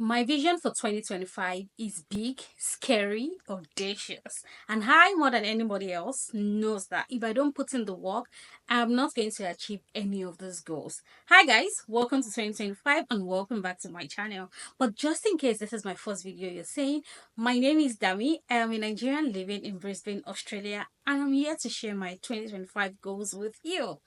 My vision for 2025 is big, scary, audacious. And I, more than anybody else, knows that if I don't put in the work, I'm not going to achieve any of those goals. Hi guys, welcome to 2025 and welcome back to my channel. But just in case this is my first video you're saying, my name is Dammie. I am a Nigerian living in Brisbane, Australia, and I'm here to share my 2025 goals with you.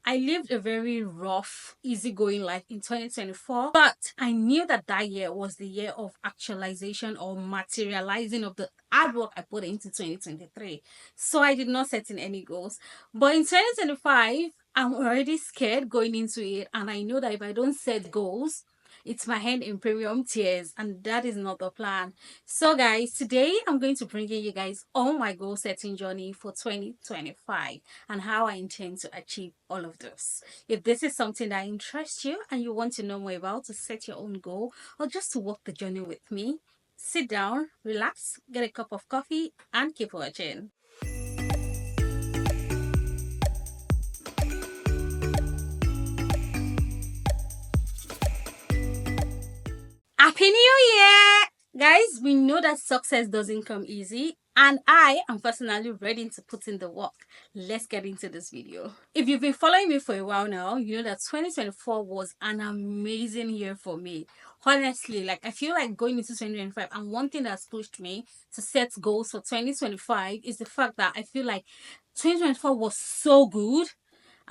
I lived a very rough, easygoing life in 2024, but I knew that that year was the year of actualization or materializing of the hard work I put into 2023. So I did not set in any goals. But in 2025, I'm already scared going into it, and I know that if I don't set goals, it's my hand in premium tears, and that is not the plan. So guys, today I'm going to bring you guys all my goal setting journey for 2025 and how I intend to achieve all of this. If this is something that interests you and you want to know more about to set your own goal or just to walk the journey with me, sit down, relax, get a cup of coffee, and keep watching. Happy New Year! Guys, we know that success doesn't come easy, and I am personally ready to put in the work. Let's get into this video. If you've been following me for a while now, you know that 2024 was an amazing year for me. Honestly, like I feel like going into 2025, and one thing that's pushed me to set goals for 2025 is the fact that I feel like 2024 was so good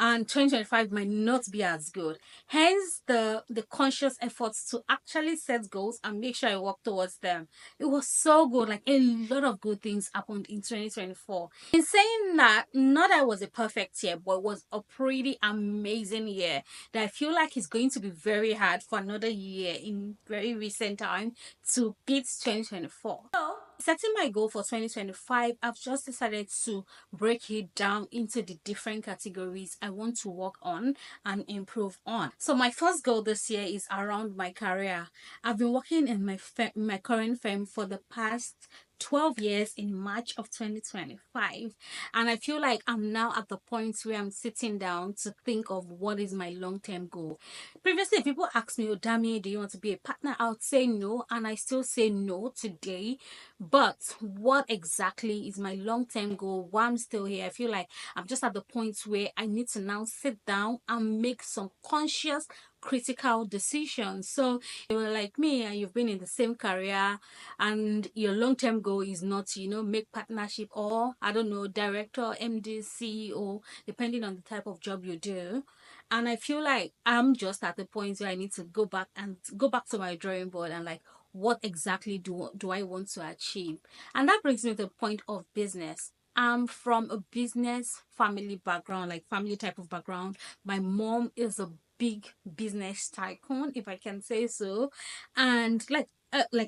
and 2025 might not be as good. Hence the conscious efforts to actually set goals and make sure I work towards them. It was so good. Like a lot of good things happened in 2024. In saying that, not that it was a perfect year, but it was a pretty amazing year that I feel like it's going to be very hard for another year in very recent time to beat 2024. So setting my goal for 2025, I've just decided to break it down into the different categories I want to work on and improve on. So my first goal this year is around my career. I've been working in my current firm for the past 12 years in March of 2025, and I feel like I'm now at the point where I'm sitting down to think of what is my long-term goal. Previously, people ask me, "Oh, Dammie, do you want to be a partner?" I would say no, and I still say no today. But what exactly is my long-term goal while I'm still here? I feel like I'm just at the point where I need to now sit down and make some conscious critical decisions. So you're like me and you've been in the same career and your long-term goal is not to, make partnership, or I don't know, director, MD, CEO, depending on the type of job you do. And I feel like I'm just at the point where I need to go back to my drawing board and like, what exactly do I want to achieve? And that brings me to the point of business. I'm from a business family background, like family type of background. My mom is a big business tycoon, if I can say so, and like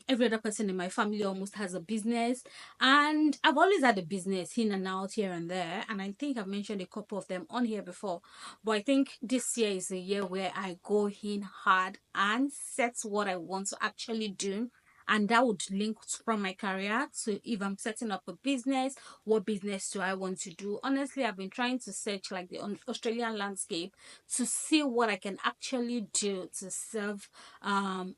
every other person in my family almost has a business, and I've always had a business in and out here and there, and I think I've mentioned a couple of them on here before. But I think this year is a year where I go in hard and set what I want to actually do. And that would link from my career to if I'm setting up a business, what business do I want to do? Honestly, I've been trying to search like the Australian landscape to see what I can actually do to serve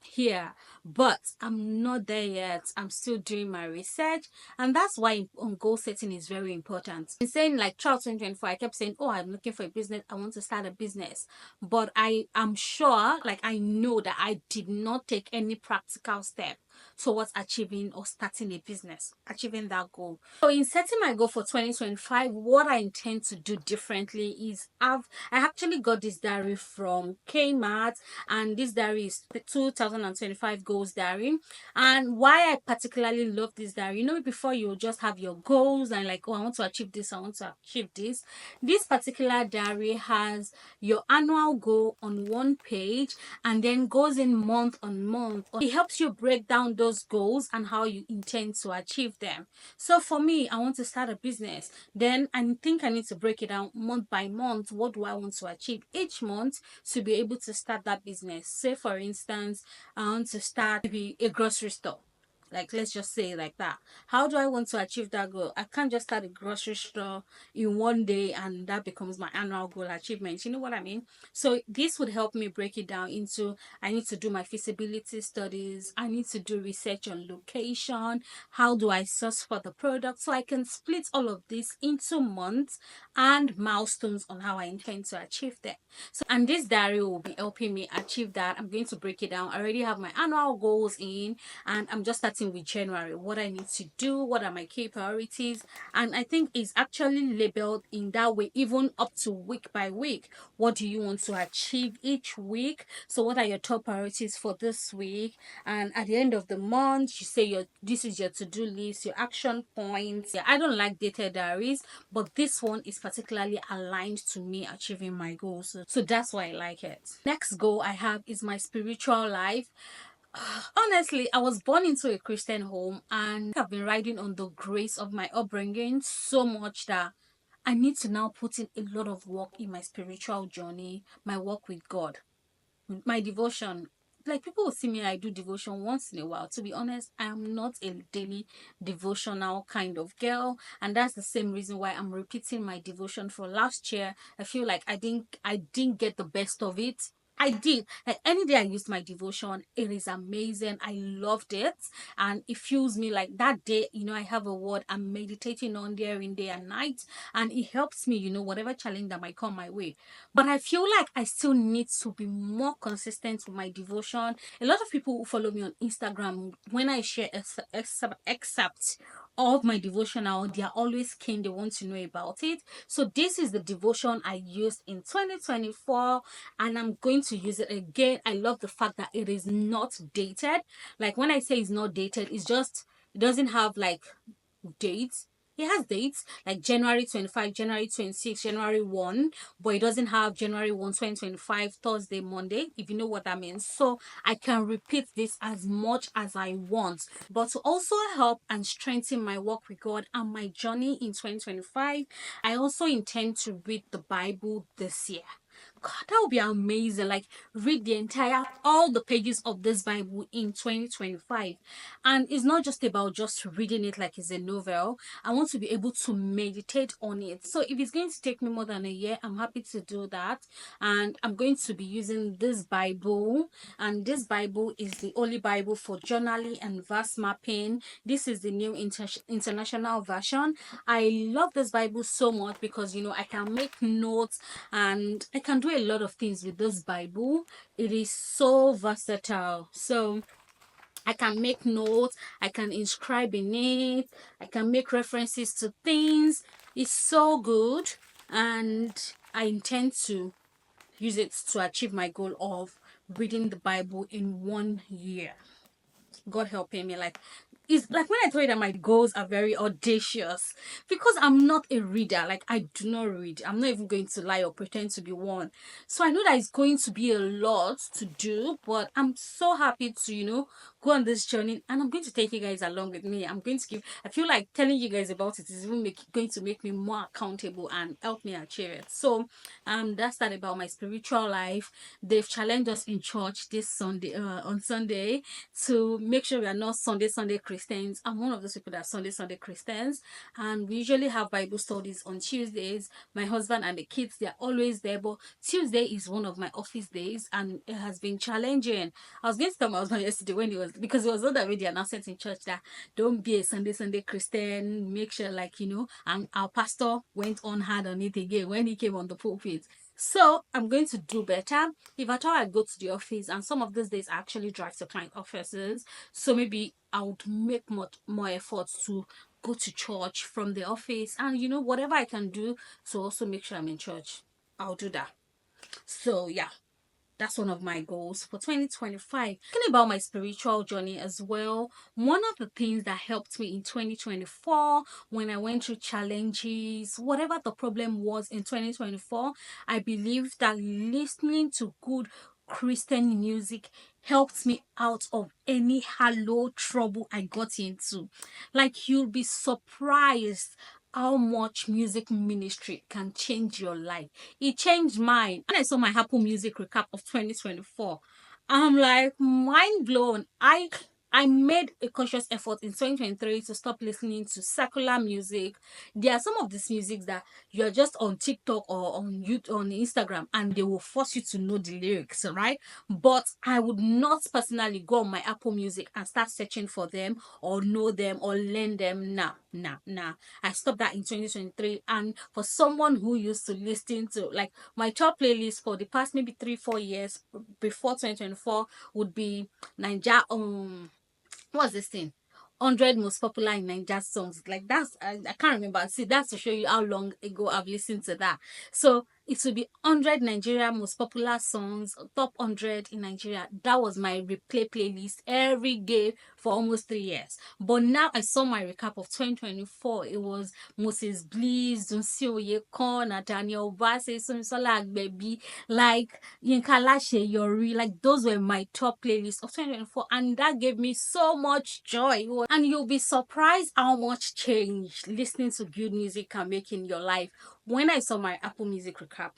here. But I'm not there yet. I'm still doing my research, and that's why on goal setting is very important. In saying like throughout 2024, I kept saying, "Oh, I'm looking for a business. I want to start a business," but I am sure, like I know that I did not take any practical step towards achieving or starting a business, achieving that goal. So in setting my goal for 2025, what I intend to do differently is I actually got this diary from Kmart, and this diary is the 2025 goals diary. And why I particularly love this diary, before you just have your goals and like, oh, I want to achieve this, I want to achieve this. This particular diary has your annual goal on one page and then goes in month on month. It helps you break down those goals and how you intend to achieve them. So for me, I want to start a business. Then I think I need to break it down month by month. What do I want to achieve each month to be able to start that business? Say for instance, I want to start maybe a grocery store. Like, let's just say like that. How do I want to achieve that goal? I can't just start a grocery store in one day and that becomes my annual goal achievement. You know what I mean? So this would help me break it down into, I need to do my feasibility studies, I need to do research on location, how do I source for the product, so I can split all of this into months and milestones on how I intend to achieve them. So, and this diary will be helping me achieve that. I'm going to break it down. I already have my annual goals in, and I'm just starting with January, what I need to do, what are my key priorities. And I think it's actually labeled in that way, even up to week by week. What do you want to achieve each week? So what are your top priorities for this week? And at the end of the month, you say this is your to-do list, your action points. Yeah, I don't like dated diaries, but this one is particularly aligned to me achieving my goals, so that's why I like it. Next goal I have is my spiritual life. Honestly, I was born into a Christian home and I've been riding on the grace of my upbringing so much that I need to now put in a lot of work in my spiritual journey, my work with God, my devotion. Like, people will see me, I do devotion once in a while. To be honest, I am not a daily devotional kind of girl, and that's the same reason why I'm repeating my devotion for last year. I feel like I didn't get the best of it. I did. Like, any day I used my devotion, it is amazing. I loved it, and it fuels me. Like, that day, I have a word I'm meditating on there in day and night, and it helps me, whatever challenge that might come my way. But I feel like I still need to be more consistent with my devotion. A lot of people who follow me on Instagram, when I share excerpts of my devotional, they are always keen, they want to know about it. So this is the devotion I used in 2024, and I'm going to use it again. I love the fact that it is not dated. Like, when I say it's not dated, it's just, it doesn't have like dates. It has dates like January 25, January 26, January 1, but it doesn't have January 1, 2025, Thursday, Monday, if you know what that means. So I can repeat this as much as I want. But to also help and strengthen my walk with God and my journey in 2025, I also intend to read the Bible this year. God, that would be amazing. Like, read the entire, all the pages of this Bible in 2025. And it's not just about just reading it like it's a novel. I want to be able to meditate on it. So if it's going to take me more than a year, I'm happy to do that. And I'm going to be using this Bible. And this Bible is the only Bible for journaling and verse mapping. This is the new international version. I love this Bible so much because, I can make notes and I can do a lot of things with this Bible. It is so versatile. So I can make notes, I can inscribe in it, I can make references to things. It's so good, and I intend to use it to achieve my goal of reading the Bible in 1 year. God helping me. Like, it's like when I told you that my goals are very audacious, because I'm not a reader. Like, I do not read. I'm not even going to lie or pretend to be one. So I know that it's going to be a lot to do, but I'm so happy to, go on this journey, and I'm going to take you guys along with me. I'm going to I feel like telling you guys about it is even going to make me more accountable and help me achieve it. So that's that about my spiritual life. They've challenged us in church this Sunday, on Sunday, to make sure we are not Sunday Christians. I'm one of those people that are Sunday Christians, and we usually have Bible studies on Tuesdays. My husband and the kids, they're always there, but Tuesday is one of my office days, and it has been challenging. I was going to tell my husband yesterday, when he was, because it was not already announced in church that don't be a Sunday Christian, make sure, like, and our pastor went on hard on it again when he came on the pulpit. So I'm going to do better. If at all I go to the office, and some of those days I actually drive to client offices, so maybe I would make more efforts to go to church from the office, and whatever I can do to also make sure I'm in church, I'll do that. So yeah, that's one of my goals for 2025. Talking about my spiritual journey as well, one of the things that helped me in 2024, when I went through challenges, whatever the problem was in 2024, I believe that listening to good Christian music helped me out of any hollow trouble I got into. Like, you'll be surprised how much music ministry can change your life. It changed mine. When I saw my Apple Music recap of 2024, I'm like, mind blown. I made a conscious effort in 2023 to stop listening to secular music. There are some of these musics that you're just on TikTok or on YouTube, on Instagram, and they will force you to know the lyrics, right? But I would not personally go on my Apple Music and start searching for them or know them or learn them. Nah. I stopped that in 2023. And for someone who used to listen to, like, my top playlist for the past maybe 3-4 years before 2024 would be Ninja what's this thing, 100 most popular in Nigeria songs. Like, that's I can't remember. See, that's to show you how long ago I've listened to that. So it will be 100 Nigeria most popular songs, top 100 in Nigeria. That was my replay playlist every day for almost 3 years. But now I saw my recap of 2024. It was Moses Bliss, Dunsi Oyekon, Nathaniel Bassey, Somisola Agbebi, like Yinka Lasheyori. Like, those were my top playlists of 2024, and that gave me so much joy. And you'll be surprised how much change listening to good music can make in your life. When I saw my Apple Music recap,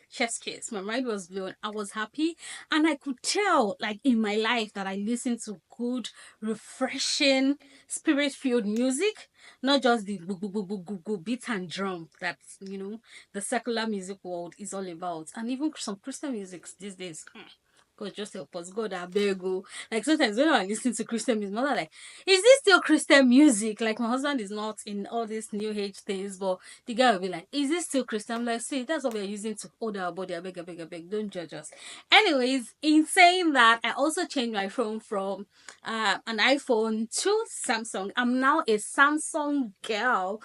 chef's kiss, my mind was blown. I was happy, and I could tell, like, in my life that I listen to good, refreshing, spirit-filled music, not just the beat and drum that, the secular music world is all about, and even some Christian music these days. God, just help us. God, I beg you. Like, sometimes when I listen to Christian music, mother like, is this still Christian music? Like, my husband is not in all these new age things, but the guy will be like, is this still Christian? I'm like, see, that's what we're using to hold our body. I beg. Don't judge us. Anyways, in saying that, I also changed my phone from an iPhone to Samsung. I'm now a Samsung girl.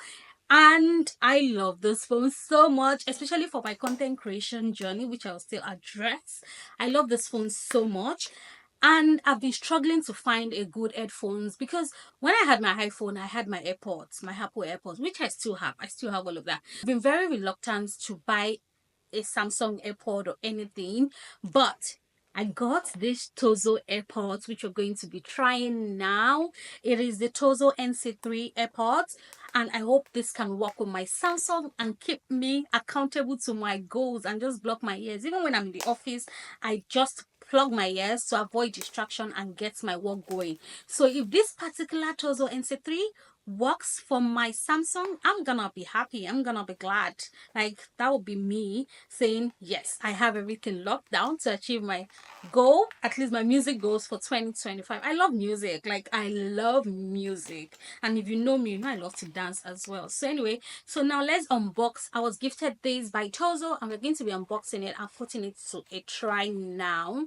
And I love this phone so much, especially for my content creation journey, which I'll still address. I love this phone so much. And I've been struggling to find a good headphones, because when I had my iPhone, I had my AirPods, my Apple AirPods, which I still have. I still have all of that. I've been very reluctant to buy a Samsung AirPod or anything, but I got this Tozo AirPods, which we're going to be trying now. It is the Tozo NC3 AirPods, and I hope this can work with my Samsung and keep me accountable to my goals and just block my ears. Even when I'm in the office, I just plug my ears to avoid distraction and get my work going. So if this particular Tozo NC3 works for my Samsung, I'm gonna be happy. I'm gonna be glad. Like, that would be me saying, yes, I have everything locked down to achieve my goal, at least my music goals for 2025. I love music. Like, I love music. And if you know me, you know I love to dance as well. So anyway, so now let's unbox. I was gifted this by Tozo, and we're going to be unboxing it and putting it to a try now.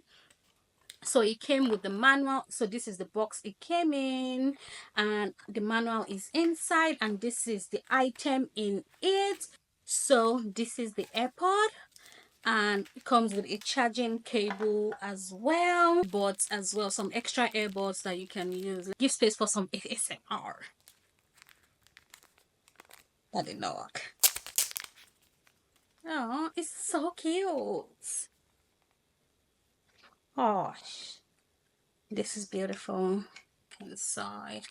So it came with the manual. So this is the box it came in, and the manual is inside, and this is the item in it. So this is the AirPod, and it comes with a charging cable as well, but as well some extra earbuds that you can use. Give space for some ASMR. That did not work. Oh, it's so cute. Gosh, this is beautiful. Inside.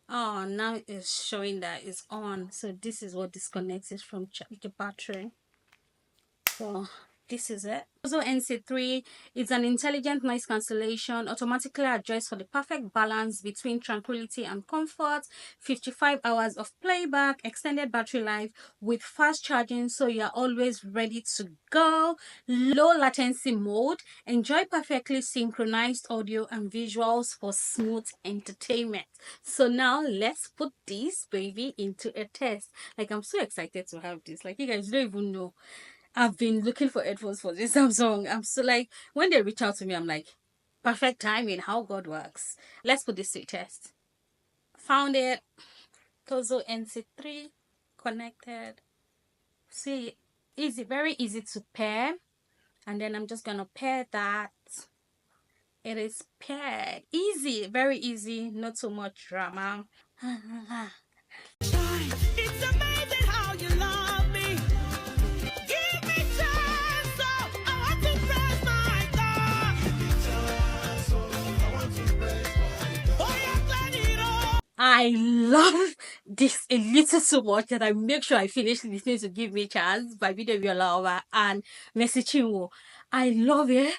Oh, now it's showing that it's on. So this is what disconnects it from the battery. So this is it. Also, NC3 is an intelligent noise cancellation, automatically adjusts for the perfect balance between tranquility and comfort. 55 hours of playback, extended battery life with fast charging, so you're always ready to go. Low latency mode, enjoy perfectly synchronized audio and visuals for smooth entertainment. So now let's put this baby into a test. Like, I'm so excited to have this. Like, you guys don't even know. I've been looking for headphones for this Samsung. I'm so, like, when they reach out to me, I'm like, perfect timing, how God works. Let's put this to a test. Found it. Tozo NC3 connected. See, easy, very easy to pair. And then I'm just gonna pair that. It is paired. Easy, very easy, not so much drama. It's amazing how you love me. Give me chance, so I want to press my God. Give me chance, so I want to press my God. Oh, yeah, it all. I love this a little so much that I make sure I finish listening to Give Me Chance by Video Viola and Messi Chinwo. I love it.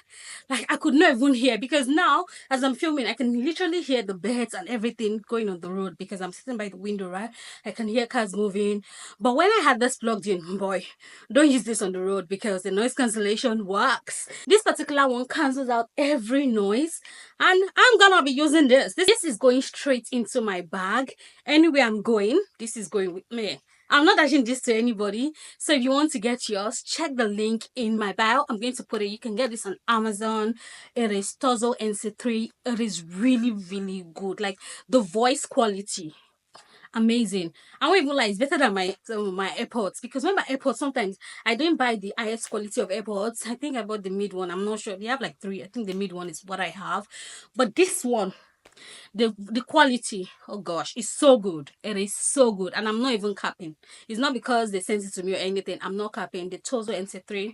Like, I could not even hear, because now as I'm filming, I can literally hear the birds and everything going on the road because I'm sitting by the window, right? I can hear cars moving. But when I had this plugged in, boy, don't use this on the road because the noise cancellation works. This particular one cancels out every noise, and I'm gonna be using this. This is going straight into my bag. Anywhere I'm going, this is going with me. I'm not dashing this to anybody. So if you want to get yours, check the link in my bio. I'm going to put it. You can get this on Amazon. It is Tozo NC3. It is really, really good. Like, the voice quality, amazing. I won't even lie, it's better than my AirPods, because when my AirPods, sometimes I don't buy the highest quality of AirPods. I think I bought the mid one. I'm not sure. They have like three. I think the mid one is what I have. But this one, the quality, oh gosh, it's so good. It is so good, and I'm not even capping. It's not because they sent it to me or anything. I'm not capping. The Tozo NC3,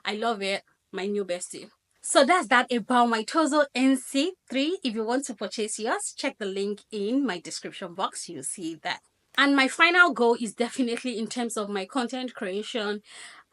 I love it. My new bestie. So that's that about my Tozo NC3. If you want to purchase yours, check the link in my description box. You'll see that. And my final goal is definitely in terms of my content creation.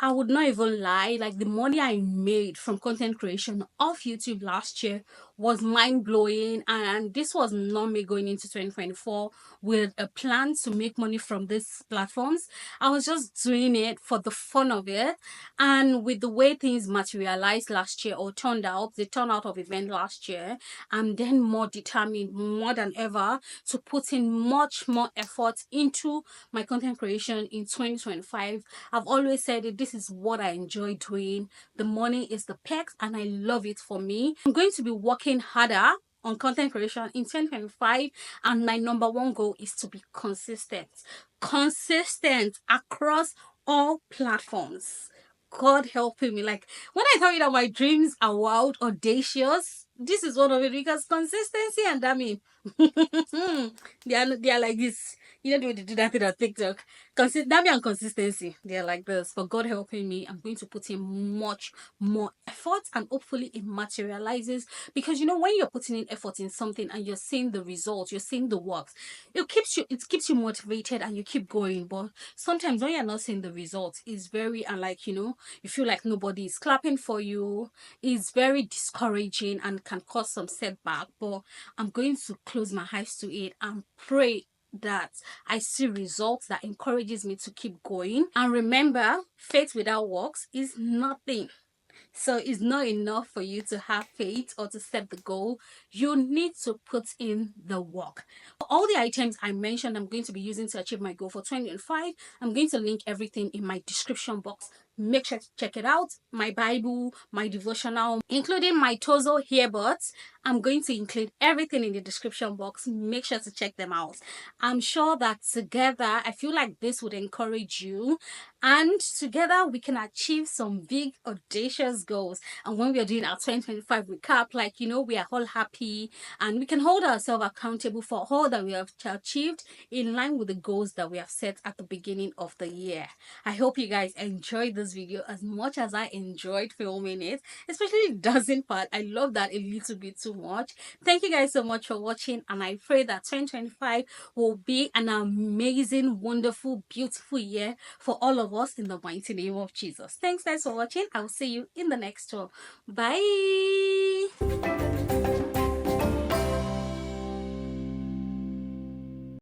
I would not even lie, like, the money I made from content creation off YouTube last year was mind-blowing, and this was not me going into 2024 with a plan to make money from these platforms. I was just doing it for the fun of it, and with the way things materialized last year, or turned out, the turnout of event last year, I'm then more determined, more than ever, to put in much more effort into my content creation in 2025. I've always said it, this is what I enjoy doing. The money is the perks, and I love it. For me, I'm going to be working harder on content creation in 2025, and my number one goal is to be consistent across all platforms. God helping me. Like, when I tell you that my dreams are wild, audacious, this is one of it, because consistency and Dammie, they are like this. You know the way they do that thing on TikTok. Dammie and consistency, they're like this. For God helping me, I'm going to put in much more effort, and hopefully it materializes. Because you know, when you're putting in effort in something and you're seeing the results, you're seeing the works, it keeps you motivated and you keep going. But sometimes when you're not seeing the results, it's very unlike, you feel like nobody is clapping for you. It's very discouraging and can cause some setback. But I'm going to close my eyes to it and pray that I see results that encourages me to keep going. And remember, faith without works is nothing. So it's not enough for you to have faith or to set the goal. You need to put in the work. All the items I mentioned I'm going to be using to achieve my goal for 2025, I'm going to link everything in my description box. Make sure to check it out. My Bible, my devotional, including my Tozo earbuds. I'm going to include everything in the description box. Make sure to check them out. I'm sure that together, I feel like this would encourage you, and together we can achieve some big audacious goals. And when we are doing our 2025 recap, like, we are all happy, and we can hold ourselves accountable for all that we have achieved in line with the goals that we have set at the beginning of the year. I hope you guys enjoyed this video as much as I enjoyed filming it, especially the dancing part. I love that a little bit too much. Thank you guys so much for watching, and I pray that 2025 will be an amazing, wonderful, beautiful year for all of us, in the mighty name of Jesus. Thanks guys for watching. I will see you in the next one. Bye.